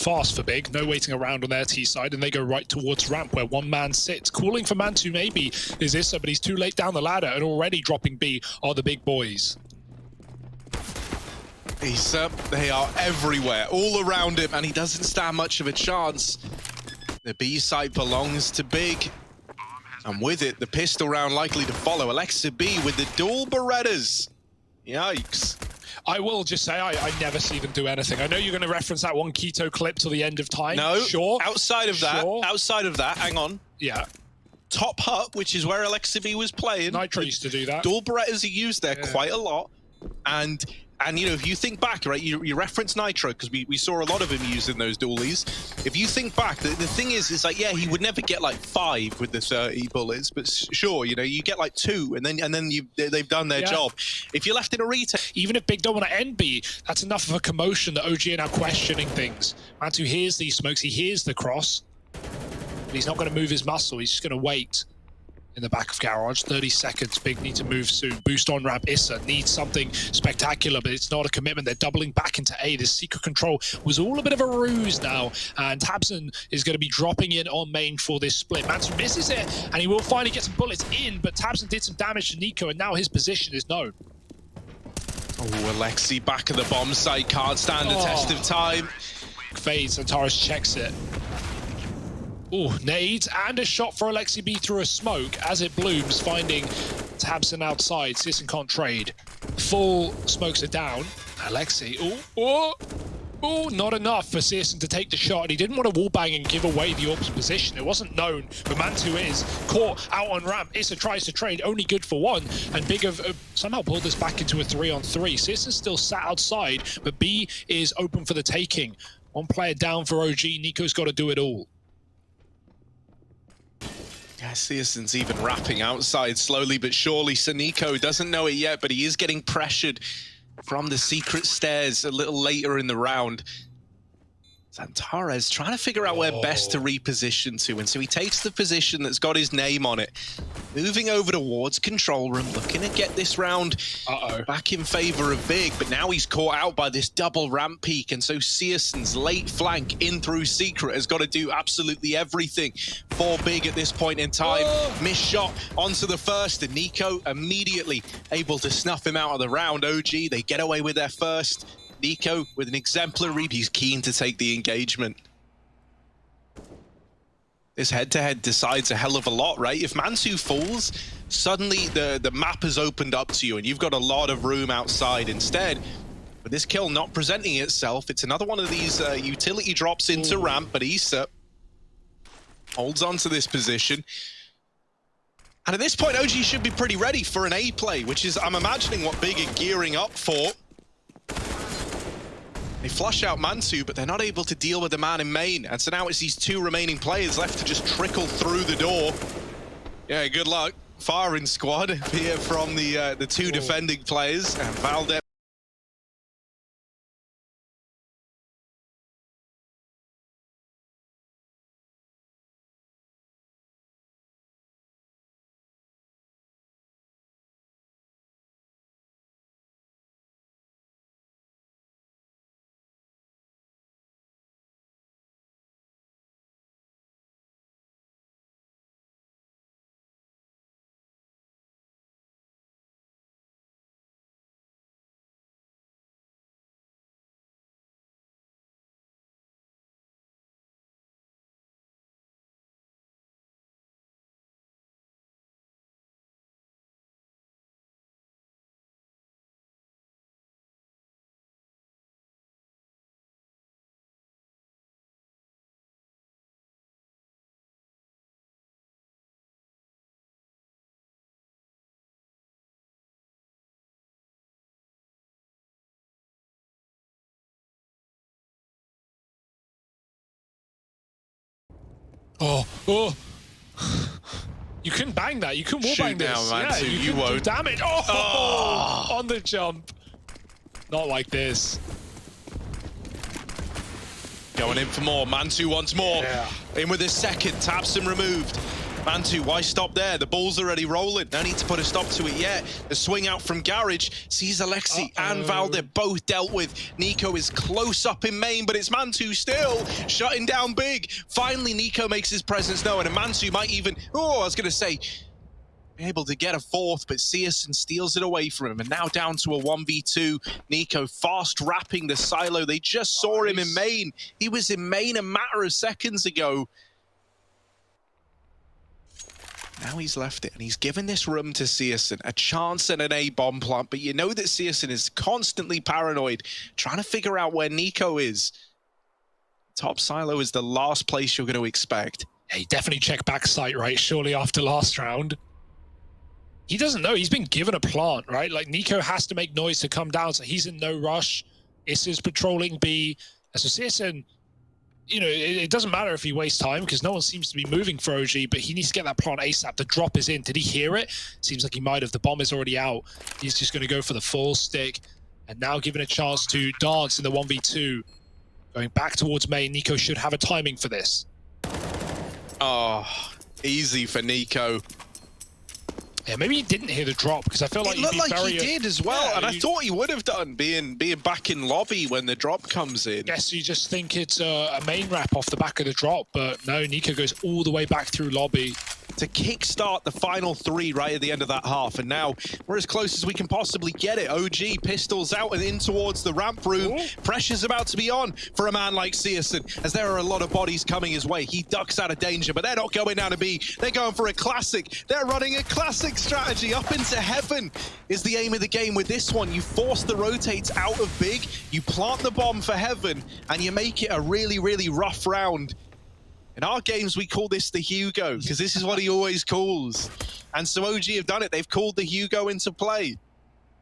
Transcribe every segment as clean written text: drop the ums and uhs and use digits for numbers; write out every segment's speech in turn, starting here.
fast for Big. No waiting around on their T side, and they go right towards ramp where one man sits. Calling for man 2 maybe is Issa, but he's too late down the ladder, and already dropping B are the big boys. Issa, they are everywhere, all around him, and he doesn't stand much of a chance. The B site belongs to Big. And with it, the pistol round likely to follow. Alexa B with the dual Berettas. Yikes. I will just say, I never see them do anything. I know you're going to reference that one Keto clip till the end of time. No, sure. outside of that, hang on. Yeah. Top hut, which is where Alexa B was playing. Nitro used to do that. Dual Berettas are used there quite a lot. And you know, if you think back, right, you reference Nitro, because we saw a lot of him using those dualies. If you think back, the thing is like, yeah, he would never get like 5 with the 30 bullets, but sure, you know, you get like 2, and then they've done their job. If you're left in a retake, even if Big don't want to end B, that's enough of a commotion that OG are now questioning things. Mantu hears these smokes, he hears the cross, but he's not going to move his muscle, he's just going to wait. In the back of Garage, 30 seconds. Big need to move soon. Boost on ramp. Issa needs something spectacular, but it's not a commitment. They're doubling back into A. This secret control was all a bit of a ruse now, and Tabson is going to be dropping in on main for this split. Mansu misses it, and he will finally get some bullets in, but Tabson did some damage to Nico, and now his position is known. Oh, Alexi back at the bomb site. Can't stand the test of time. Fades, and Taurus checks it. Oh, nades and a shot for Alexi B through a smoke as it blooms, finding Tabson outside. Sisson can't trade. Full smokes are down. Alexi, oh, not enough for Sisson to take the shot. He didn't want to wallbang and give away the Orb's position. It wasn't known, but Mantu is caught out on ramp. Issa tries to trade, only good for 1, and Big have somehow pulled this back into a 3-on-3. Sisson's still sat outside, but B is open for the taking. 1 player down for OG. Nico's got to do it all. Yeah, Searson's even wrapping outside slowly but surely. Nico doesn't know it yet, but he is getting pressured from the secret stairs a little later in the round. Santares trying to figure out where best to reposition to, and so he takes the position that's got his name on it. Moving over towards control room, looking to get this round back in favor of Big, but now he's caught out by this double ramp peak, and so Searson's late flank in through secret has got to do absolutely everything for Big at this point in time. Missed shot onto the first, and Nico immediately able to snuff him out of the round. OG, they get away with their first. Nico with an exemplary, he's keen to take the engagement. This head-to-head decides a hell of a lot, right? If Mansu falls, suddenly the map has opened up to you and you've got a lot of room outside. Instead, with this kill not presenting itself, it's another one of these utility drops into ramp, but Issa holds on to this position. And at this point, OG should be pretty ready for an A play, which is, I'm imagining, what Big are gearing up for. They flush out Mansu, but they're not able to deal with the man in main. And so now it's these 2 remaining players left to just trickle through the door. Yeah, good luck. Firing squad here from the 2 defending players. And Valdez. You couldn't bang that. You couldn't wallbang this. Now, man, you won't. do damage. On the jump. Not like this. Going in for more. Mansu wants more. In with his second. Tabson removed. Mantu, why stop there? The ball's already rolling. No need to put a stop to it yet. The swing out from Garage sees Alexi and Valde both dealt with. Nico is close up in main, but it's Mantu still shutting down big. Finally, Nico makes his presence known, and Mantu might even, I was going to say, be able to get a fourth, but Searson steals it away from him. And now down to a 1v2. Nico fast wrapping the silo. They just saw him in main. He was in main a matter of seconds ago. Now he's left it, and he's given this room to Searson, a chance at an A-bomb plant, but you know that Searson is constantly paranoid, trying to figure out where Nico is. Top silo is the last place you're going to expect. Yeah, he definitely checked back site, right? Surely after last round. He doesn't know. He's been given a plant, right? Like, Nico has to make noise to come down, so he's in no rush. Issa's patrolling B. So Searson, you know, it doesn't matter if he wastes time because no one seems to be moving for OG, but he needs to get that plant ASAP. The drop is in. Did he hear it? Seems like he might have. The bomb is already out. He's just going to go for the full stick. And now given a chance to dance in the 1v2. Going back towards main, Nico should have a timing for this. Oh, easy for Nico. Yeah, maybe he didn't hear the drop because I feel like it looked like he did as well, yeah, and I thought he would have done, being back in lobby when the drop comes in. Yes, you just think it's a main wrap off the back of the drop, but no, Nico goes all the way back through lobby to kickstart the final three right at the end of that half, and now we're as close as we can possibly get it. OG pistols out and in towards the ramp room. Ooh. Pressure's about to be on for a man like Searson, as there are a lot of bodies coming his way. He ducks out of danger, but they're not going down to B. They're going for a classic. They're running a classic strategy. Up into heaven is the aim of the game with this one. You force the rotates out of big, you plant the bomb for heaven, and you make it a really, really rough round. In our games, we call this the Hugo, because this is what he always calls. And so OG have done it. They've called the Hugo into play.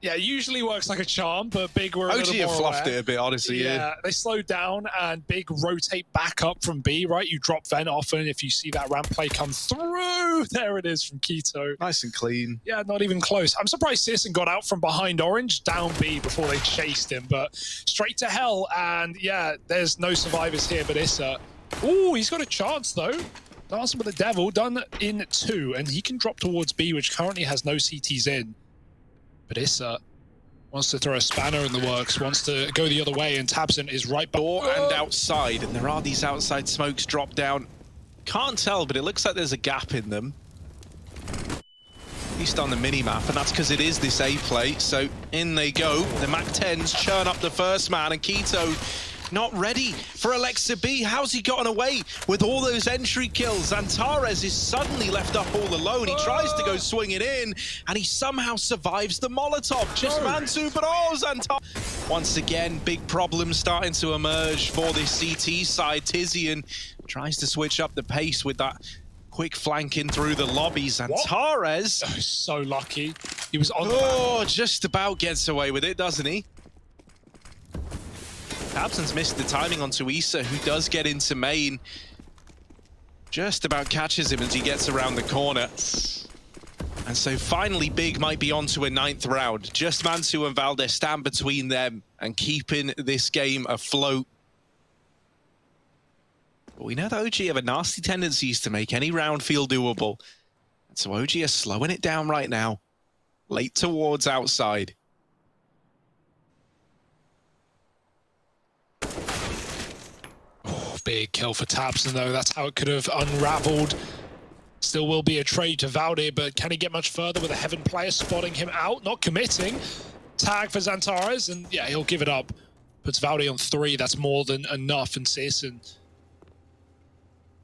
Yeah, it usually works like a charm, but Big were a little more OG have fluffed aware. it a bit, honestly. Yeah, they slowed down, and Big rotate back up from B, right? You drop Vent often. If you see that ramp play come through, there it is from Keto. Nice and clean. Yeah, not even close. I'm surprised Searson got out from behind Orange, down B before they chased him, but straight to hell. And yeah, there's no survivors here but Issa. Ooh, he's got a chance though. Dancing with the Devil, done in 2, and he can drop towards B, which currently has no CTs in. But Issa wants to throw a spanner in the works, wants to go the other way, and Tabson is right back. Door and outside, and there are these outside smokes drop down. Can't tell, but it looks like there's a gap in them. At least on the mini-map, and that's because it is this A play. So in they go. The MAC-10s churn up the first man, and Keto not ready for Alexa B. How's he gotten away with all those entry kills? Antares is suddenly left up all alone. He tries to go swing it in, and he somehow survives the Molotov. Just Mantu, but Antares. Once again, big problems starting to emerge for this CT side. Tizian tries to switch up the pace with that quick flank in through the lobbies. Antares. Oh, so lucky. He was on the just about gets away with it, doesn't he? Tabson's missed the timing onto Issa, who does get into main. Just about catches him as he gets around the corner. And so finally Big might be on to a 9th round. Just Mantu and Valde stand between them and keeping this game afloat. But we know that OG have a nasty tendencies to make any round feel doable. And so OG are slowing it down right now. Late towards outside. Big kill for Tabson though. That's how it could have unraveled. Still will be a trade to Valde, but can he get much further with a Heaven player spotting him out? Not committing. Tag for Xantares, and yeah, he'll give it up. Puts Valde on 3. That's more than enough. And Searson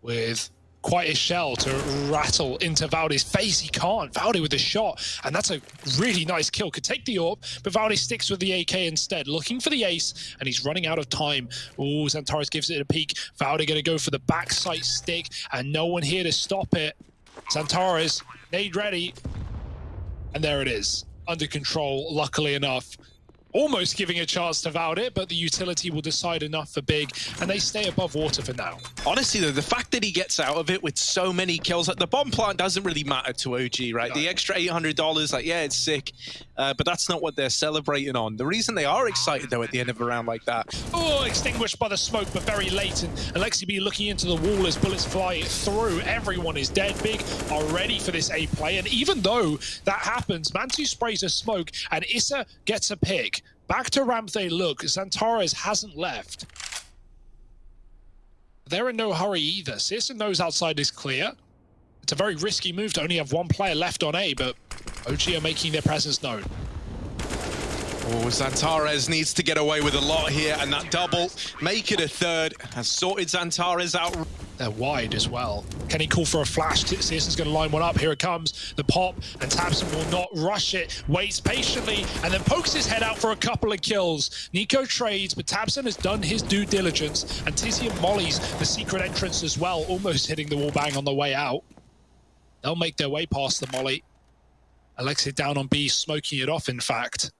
with quite a shell to rattle into Valde's face. He can't. Valde with a shot, and that's a really nice kill. Could take the AWP, but Valde sticks with the AK instead, looking for the ace, and he's running out of time. Ooh, Xantares gives it a peek. Valde gonna go for the backside stick, and no one here to stop it. Xantares, nade ready, and there it is. Under control, luckily enough. almost giving a chance to Vald it, but the utility will decide enough for Big, and they stay above water for now. Honestly, though, the fact that he gets out of it with so many kills, like the bomb plant doesn't really matter to OG, right? No. The extra $800, like, yeah, it's sick, but that's not what they're celebrating on. The reason they are excited, though, at the end of a round like that. Oh, extinguished by the smoke, but very late, and Alexi B looking into the wall as bullets fly through. Everyone is dead. Big are ready for this A play, and even though that happens, Mantu sprays a smoke, and Issa gets a pick. Back to ramp they look. Zantares hasn't left. They're in no hurry either. Searson knows outside is clear. It's a very risky move to only have one player left on A, but OG are making their presence known. Oh, Zantares needs to get away with a lot here, and that double, make it a third, has sorted Zantares out. They're wide as well. Can he call for a flash? Searson's going to line one up. Here it comes. The pop, and tabseN will not rush it. Waits patiently, and then pokes his head out for a couple of kills. Nico trades, but tabseN has done his due diligence, and Tizian mollies the secret entrance as well, almost hitting the wall bang on the way out. They'll make their way past the molly. Alexi down on B, smoking it off, in fact.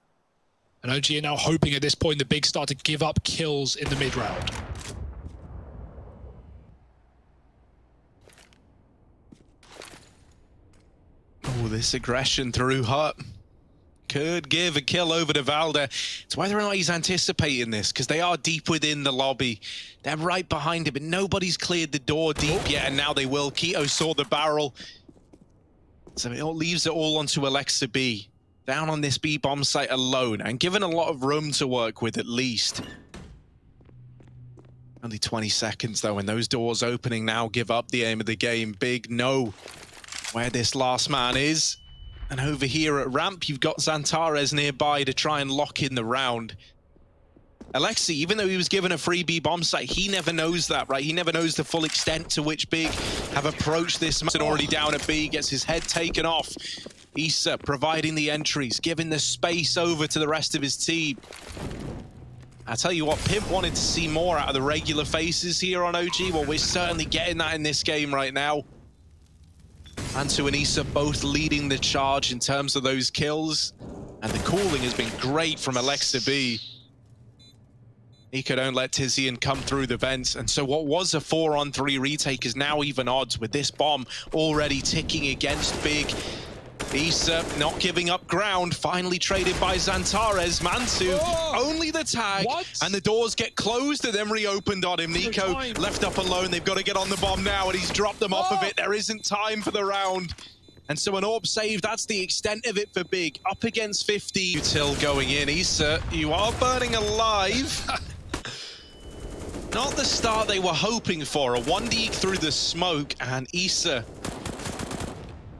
And OG are now hoping at this point the Big start to give up kills in the mid-round. Oh, this aggression through Hut could give a kill over to Valde. It's whether or not he's anticipating this, because they are deep within the lobby. They're right behind him, but nobody's cleared the door deep yet, and now they will. Keto saw the barrel. So it leaves it all onto Alexa B. Down on this B bomb site alone, and given a lot of room to work with at least. Only 20 seconds though, and those doors opening now give up the aim of the game. Big know where this last man is. And over here at ramp, you've got Zantares nearby to try and lock in the round. Alexi, even though he was given a free B bomb site, he never knows that, right? He never knows the full extent to which Big have approached this man. Already down at B, gets his head taken off. Issa providing the entries, giving the space over to the rest of his team. I tell you what, Pimp wanted to see more out of the regular faces here on OG. Well, we're certainly getting that in this game right now. Mantu and Issa both leading the charge in terms of those kills. And the calling has been great from Alexa B. Nico don't let Tizian come through the vents. And so what was a 4-on-3 retake is now even odds with this bomb already ticking against Big. Issa not giving up ground, finally traded by Zantares. Mantu, only the tag, and the doors get closed and then reopened on him. Nico left up alone. They've got to get on the bomb now, and he's dropped them off of it. There isn't time for the round. And so an AWP save, that's the extent of it for Big. Up against 50. Util going in. Issa, you are burning alive. Not the start they were hoping for. A 1D through the smoke, and Issa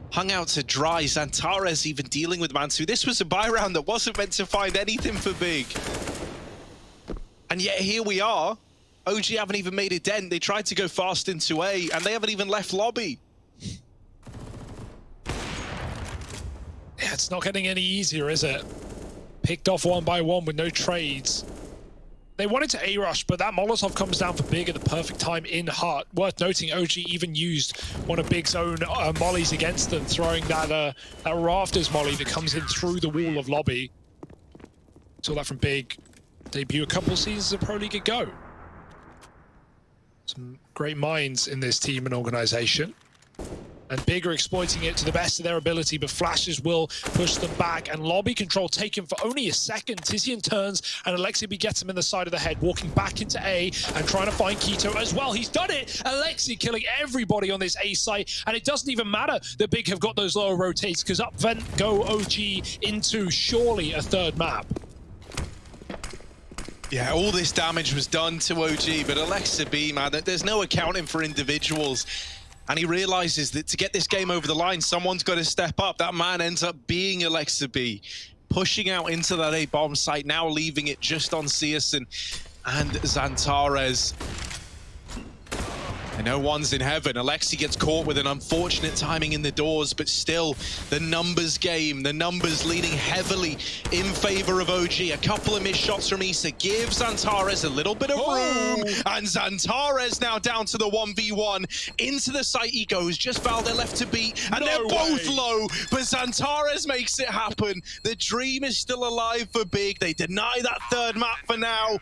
hung out to dry. Zantares even dealing with Mantu. This was a buy round that wasn't meant to find anything for Big. And yet here we are. OG haven't even made a dent. They tried to go fast into A, and they haven't even left lobby. Yeah, it's not getting any easier, is it? Picked off one by one with no trades. They wanted to A-rush, but that Molotov comes down for Big at the perfect time in Hut. Worth noting, OG even used one of Big's own mollies against them, throwing that Rafters molly that comes in through the wall of lobby. Saw that from Big. Debut a couple seasons of Pro League ago. Some great minds in this team and organization. And Big are exploiting it to the best of their ability, but flashes will push them back, and lobby control taken for only a second. Tizian turns, and Alexi B gets him in the side of the head, walking back into A and trying to find Keto as well. He's done it! Alexi killing everybody on this A site, and it doesn't even matter that Big have got those lower rotates, because up vent go OG into surely a third map. Yeah, all this damage was done to OG, but Alexa B, man, there's no accounting for individuals. And he realizes that to get this game over the line, someone's got to step up. That man ends up being Alexa B, pushing out into that A bomb site, now leaving it just on Searson and Zantares. And no one's in heaven. Alexi gets caught with an unfortunate timing in the doors, but still, the numbers game, the numbers leaning heavily in favor of OG. A couple of missed shots from Issa gives Zantares a little bit of room, and Zantares now down to the 1v1. Into the site he goes, just Valde left to beat, and they're both low, but Zantares makes it happen. The dream is still alive for Big. They deny that third map for now.